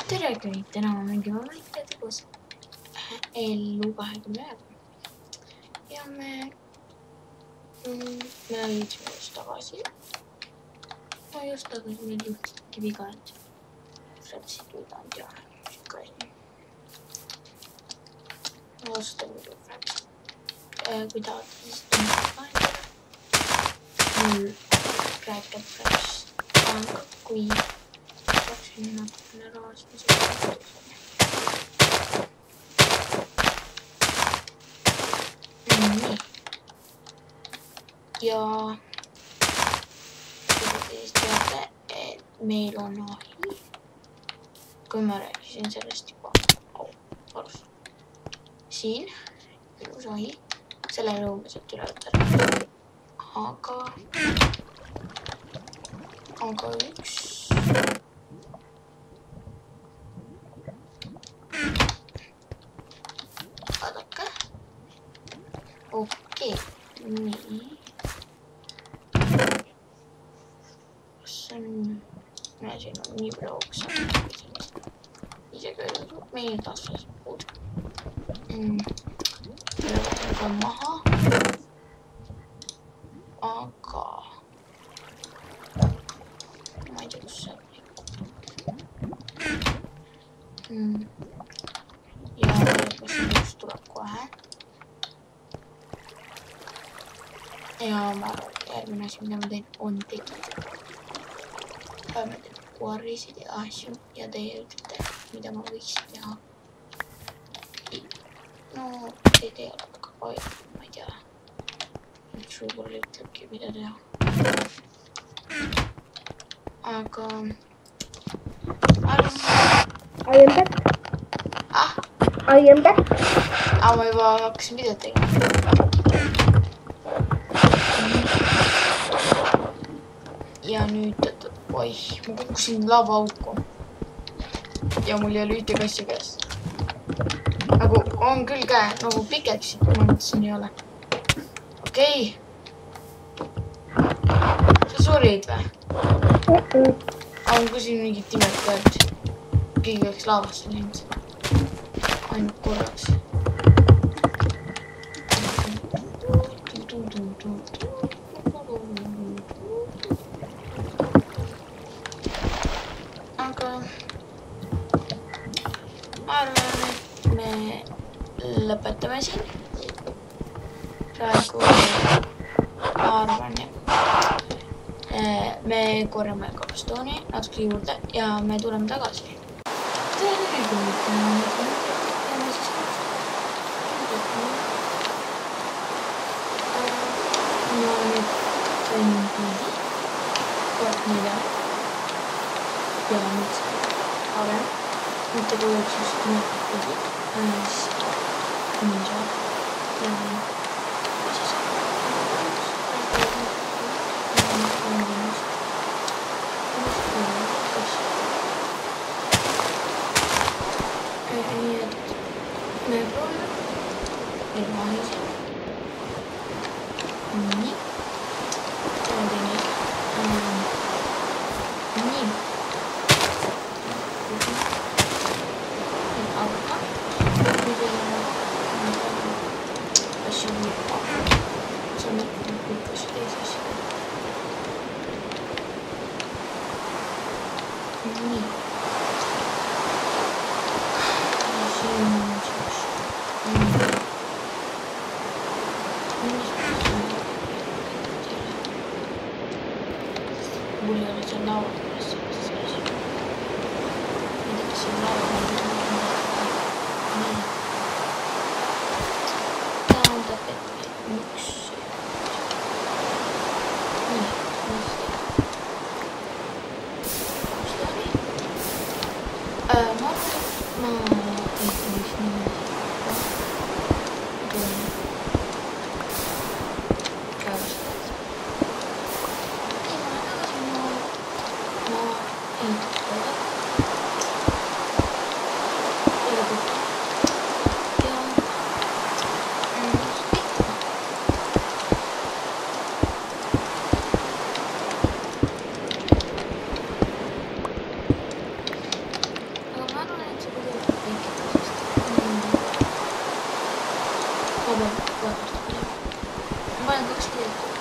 tere kõik, täna ma mängime Minecrafti koos Ellu 21. Ja me olime just tagasi. Ma just tagasi meil juhtiski viga, et Fredsid võidanud ja ikka ei. Vastu muidu Freds. Kui tahate, siis tundub lahendada. Mul rääkab Freds aga kui saaksin natukene rahastada. Nii. Ja kui te siis teate, et meil on ahi. Kui ma rääkisin sellest juba arus. Siin ilus ahi. Selle lõume saab üle võtta. Aga üks vaadake. Okei, nii. Kas see on... siin on nii palju oksa. Isegi öeldud, meil tasvas puud. Võtan ka maha. Aga... ma ei tea, kus see on. Ja lõpuks tuleb kohe. Ja ma arvan, et järgmine asi, mida ma teen, on tegida. Ma teen quarrisid ja asju ja teie ütlete, mida ma võiks teha. No, teid ei ole väga palju, ma ei tea. Üks võib-olla ütlebki, mida teha. Aga... I am back. I am back. Ma juba hakkasin videot tegema. Ja nüüd, oih, ma kukkusin lavaauku. Ja mul ei ole ühte kassi käes. Nagu on küll käe, nagu pikeksid, ma mõtlesin ei ole. Okei. Sa surid või? On kui siin mingid timed pealt. Keegi oleks laavasse läinud. Ainult korraks. Aga ma arvan, et me lõpetame siin. Praegu ma arvan, me korjame kabastooni natuke juurde ja me tuleme tagasi. Ja nüüd varem, mitte kui üks just mõttetud, siis ninja ja siis nii et me proovime ilma ahisi. Nii. See on teine. Nii. Aga nüüd ei ole asju võipa. See on võipas teise asja. Nii. Siin on siis... mul ei ole see laua pärast see asi. Midagi siin laua nii. Tähendab, et üks... nii, mõista. Ma ei tea, mis niimoodi. Aga ma vabandust. ma panen 2 teed.